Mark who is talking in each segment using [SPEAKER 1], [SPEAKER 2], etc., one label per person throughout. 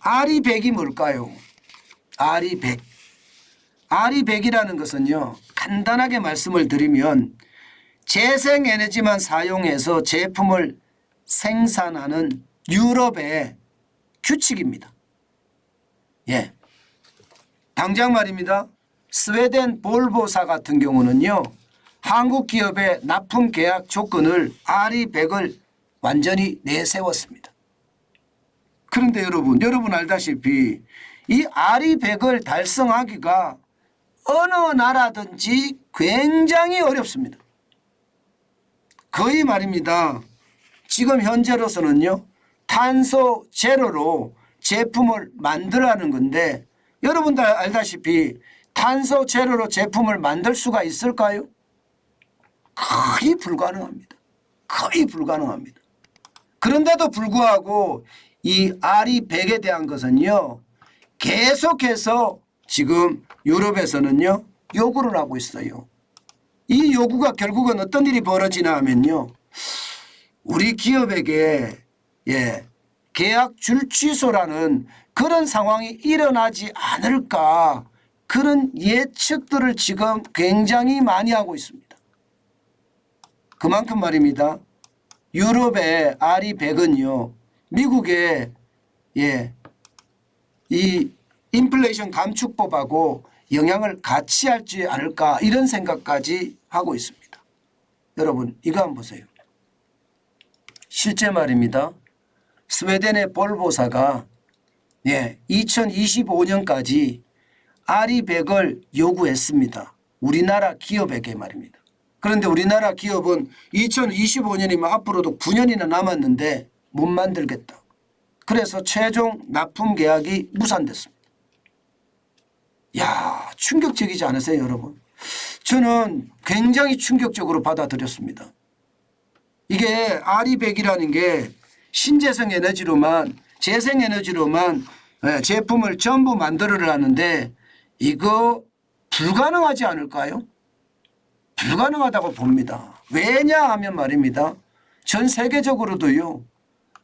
[SPEAKER 1] RE100이 뭘까요? RE100. RE100이라는 것은요, 간단하게 말씀을 드리면 재생에너지만 사용해서 제품을 생산하는 유럽의 규칙입니다. 예. 당장 말입니다. 스웨덴 볼보사 같은 경우는요, 한국 기업의 납품 계약 조건을 RE100을 완전히 내세웠습니다. 그런데 여러분 알다시피 이 RE100을 달성하기가 어느 나라든지 굉장히 어렵습니다. 거의 말입니다. 지금 현재로서는요, 탄소 제로로 제품을 만들라는 건데 여러분들 알다시피 탄소 제로로 제품을 만들 수가 있을까요? 거의 불가능합니다. 거의 불가능합니다. 그런데도 불구하고 이 RE100에 대한 것은요, 계속해서 지금 유럽에서는요, 요구를 하고 있어요. 이 요구가 결국은 어떤 일이 벌어지나 하면요, 우리 기업에게 계약 줄취소라는 그런 상황이 일어나지 않을까, 그런 예측들을 지금 굉장히 많이 하고 있습니다. 그만큼 말입니다. 유럽의 RE100은요, 미국의 이 인플레이션 감축법하고 영향을 같이 할지 않을까, 이런 생각까지 하고 있습니다. 여러분 이거 한번 보세요. 실제 말입니다. 스웨덴의 볼보사가 2025년까지 RE100을 요구했습니다. 우리나라 기업에게 말입니다. 그런데 우리나라 기업은 2025년이면 앞으로도 9년이나 남았는데 못 만들겠다. 그래서 최종 납품 계약이 무산됐습니다. 야, 충격적이지 않으세요, 여러분? 저는 굉장히 충격적으로 받아들였습니다. 이게 RE100이라는 게 신재생 에너지로만, 재생 에너지로만 제품을 전부 만들어라는데 이거 불가능하지 않을까요? 불가능하다고 봅니다. 왜냐 하면 말입니다. 전 세계적으로도요,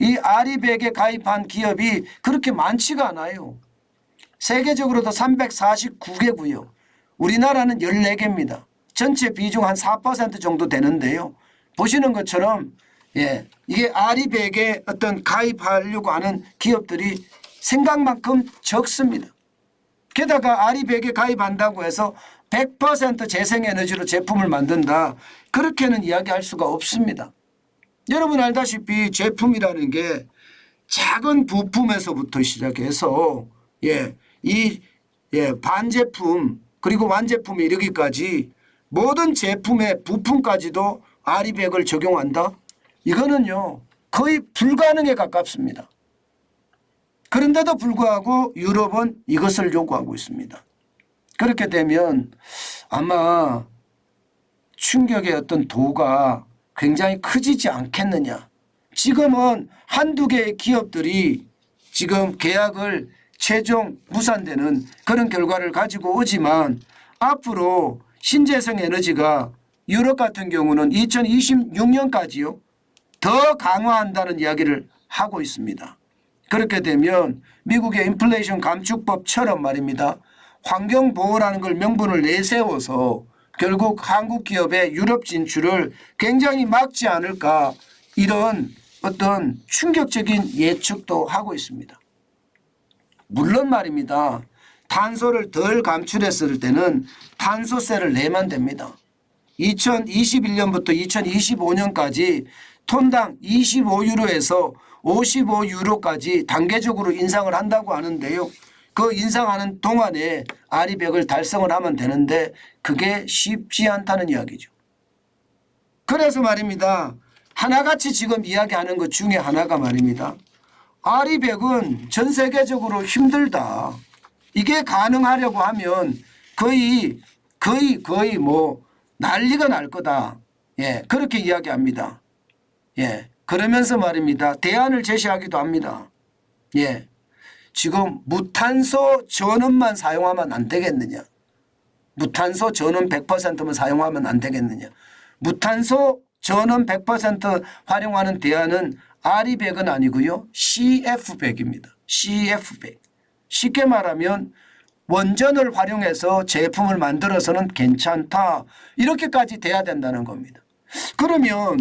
[SPEAKER 1] 이 RE100에 가입한 기업이 그렇게 많지가 않아요. 세계적으로도 349개고요. 우리나라는 14개입니다. 전체 비중 한 4% 정도 되는데요. 보시는 것처럼 이게 RE100에 어떤 가입하려고 하는 기업들이 생각만큼 적습니다. 게다가 RE100에 가입한다고 해서 100% 재생에너지로 제품을 만든다, 그렇게는 이야기할 수가 없습니다. 여러분 알다시피 제품이라는 게 작은 부품에서부터 시작해서 반제품 그리고 완제품에 이르기까지 모든 제품의 부품까지도 RE100을 적용한다? 이거는요 거의 불가능에 가깝습니다. 그런데도 불구하고 유럽은 이것을 요구하고 있습니다. 그렇게 되면 아마 충격의 어떤 도가 굉장히 커지지 않겠느냐. 지금은 한두 개의 기업들이 지금 계약을 최종 무산되는 그런 결과를 가지고 오지만 앞으로 신재생 에너지가 유럽 같은 경우는 2026년까지요 더 강화한다는 이야기를 하고 있습니다. 그렇게 되면 미국의 인플레이션 감축법처럼 말입니다. 환경보호라는 걸 명분을 내세워서 결국 한국 기업의 유럽 진출을 굉장히 막지 않을까, 이런 어떤 충격적인 예측도 하고 있습니다. 물론 말입니다. 탄소를 덜 감출했을 때는 탄소세를 내면 됩니다. 2021년부터 2025년까지 톤당 25유로에서 55유로까지 단계적으로 인상을 한다고 하는데요. 그 인상하는 동안에 RE100을 달성을 하면 되는데 그게 쉽지 않다는 이야기죠. 그래서 말입니다. 하나같이 지금 이야기하는 것 중에 하나가 말입니다. RE100은 전 세계적으로 힘들다. 이게 가능하려고 하면 거의 뭐 난리가 날 거다. 그렇게 이야기합니다. 그러면서 말입니다. 대안을 제시하기도 합니다. 지금 무탄소 전원만 사용하면 안 되겠느냐. 무탄소 전원 100%만 사용하면 안 되겠느냐. 무탄소 전원 100% 활용하는 대안은 RE100은 아니고요. CF100입니다. CF100. 쉽게 말하면 원전을 활용해서 제품을 만들어서는 괜찮다. 이렇게까지 돼야 된다는 겁니다. 그러면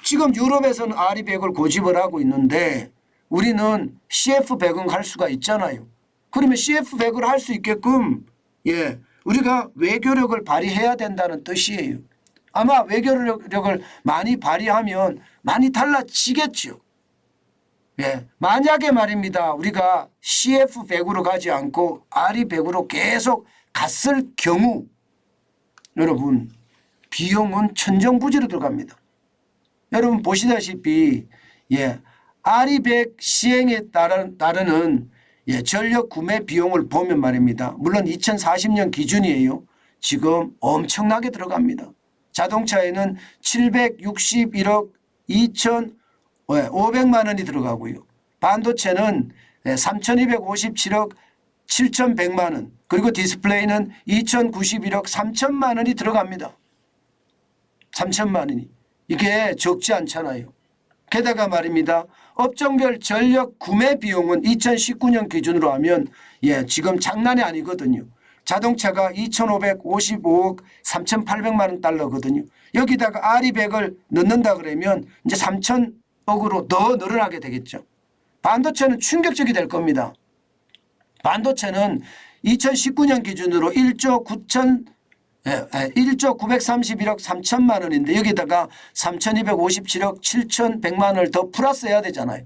[SPEAKER 1] 지금 유럽에서는 RE100을 고집을 하고 있는데 우리는 CF100은 할 수가 있잖아요. 그러면 CF100을 할 수 있게끔 우리가 외교력을 발휘해야 된다는 뜻이에요. 아마 외교력을 많이 발휘하면 많이 달라지겠죠. 만약에 말입니다. 우리가 CF100으로 가지 않고 RE100으로 계속 갔을 경우 여러분 비용은 천정부지로 들어갑니다. 여러분 보시다시피 RE100 시행에 따르는 전력 구매 비용을 보면 말입니다. 물론 2040년 기준이에요. 지금 엄청나게 들어갑니다. 자동차에는 761억 2,500만 원이 들어가고요. 반도체는 3,257억 7,100만 원 그리고 디스플레이는 2,091억 3천만 원이 들어갑니다. 3천만 원이. 이게 적지 않잖아요. 게다가 말입니다. 업종별 전력 구매 비용은 2019년 기준으로 하면 지금 장난이 아니거든요. 자동차가 2,555억 3,800만 원 달러거든요. 여기다가 RE100을 넣는다 그러면 이제 3,000억으로 더 늘어나게 되겠죠. 반도체는 충격적이 될 겁니다. 반도체는 2019년 기준으로 1조 931억 3천만 원인데 여기다가 3,257억 7,100만 원을 더 플러스해야 되잖아요.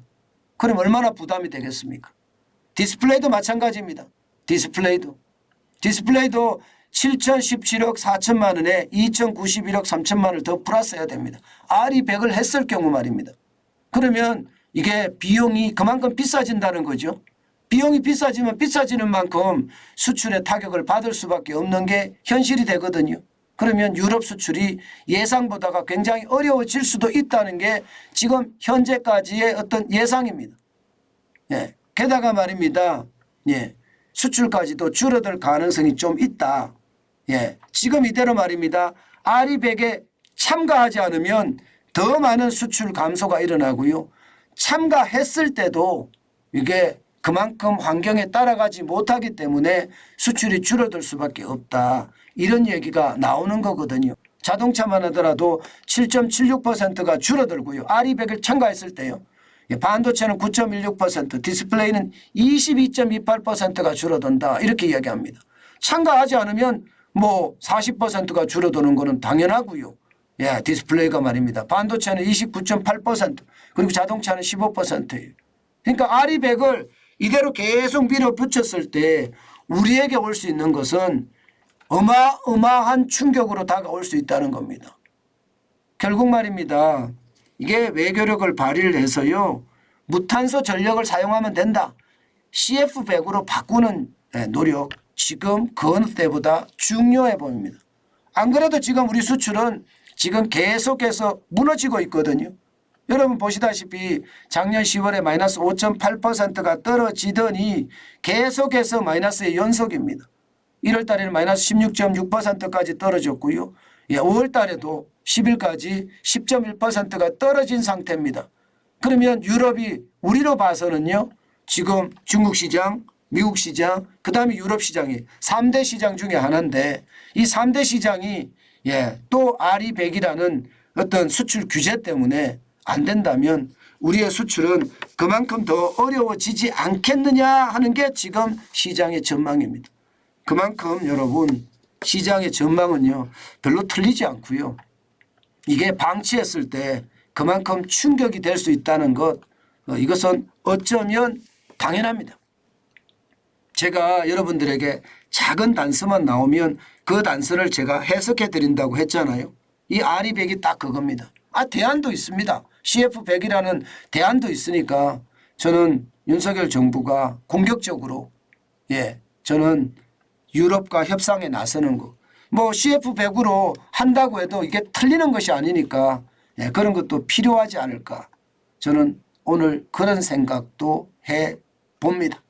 [SPEAKER 1] 그럼 얼마나 부담이 되겠습니까? 디스플레이도 마찬가지입니다. 디스플레이도 7,017억 4천만 원에 2,091억 3천만 원을 더 플러스해야 됩니다. RE100을 했을 경우 말입니다. 그러면 이게 비용이 그만큼 비싸진다는 거죠. 비용이 비싸지면 비싸지는 만큼 수출에 타격을 받을 수밖에 없는 게 현실이 되거든요. 그러면 유럽 수출이 예상보다가 굉장히 어려워질 수도 있다는 게 지금 현재까지의 어떤 예상입니다. 게다가 말입니다. 수출까지도 줄어들 가능성이 좀 있다. 지금 이대로 말입니다. RE100에 참가하지 않으면 더 많은 수출 감소가 일어나고요. 참가했을 때도 이게 그만큼 환경에 따라가지 못하기 때문에 수출이 줄어들 수밖에 없다. 이런 얘기가 나오는 거거든요. 자동차만 하더라도 7.76%가 줄어들고요. RE100을 참가했을 때요. 반도체는 9.16%, 디스플레이는 22.28%가 줄어든다. 이렇게 이야기합니다. 참가하지 않으면 뭐 40%가 줄어드는 거는 당연하고요. 디스플레이가 말입니다. 반도체는 29.8% 그리고 자동차는 15%예요. 그러니까 RE100을 이대로 계속 밀어붙였을 때 우리에게 올 수 있는 것은 어마어마한 충격으로 다가올 수 있다는 겁니다. 결국 말입니다. 이게 외교력을 발휘를 해서요. 무탄소 전력을 사용하면 된다. CF100으로 바꾸는 노력 지금 그 어느 때보다 중요해 보입니다. 안 그래도 지금 우리 수출은 지금 계속해서 무너지고 있거든요. 여러분 보시다시피 작년 10월에 마이너스 5.8%가 떨어지더니 계속해서 마이너스의 연속입니다. 1월 달에는 마이너스 16.6%까지 떨어졌고요. 5월 달에도 10일까지 10.1%가 떨어진 상태입니다. 그러면 유럽이 우리로 봐서는요. 지금 중국 시장, 미국 시장, 그다음에 유럽 시장이 3대 시장 중에 하나인데 이 3대 시장이 또 RE100이라는 어떤 수출 규제 때문에 안 된다면 우리의 수출은 그만큼 더 어려워지지 않겠느냐 하는 게 지금 시장의 전망입니다. 그만큼 여러분 시장의 전망은요 별로 틀리지 않고요. 이게 방치했을 때 그만큼 충격이 될 수 있다는 것 이것은 어쩌면 당연합니다. 제가 여러분들에게 작은 단서만 나오면 그 단서를 제가 해석해 드린다고 했잖아요. 이 RE100이 딱 그겁니다. 대안도 있습니다. CF100이라는 대안도 있으니까 저는 윤석열 정부가 공격적으로 저는 유럽과 협상에 나서는 거. 뭐 CF100으로 한다고 해도 이게 틀리는 것이 아니니까 그런 것도 필요하지 않을까. 저는 오늘 그런 생각도 해 봅니다.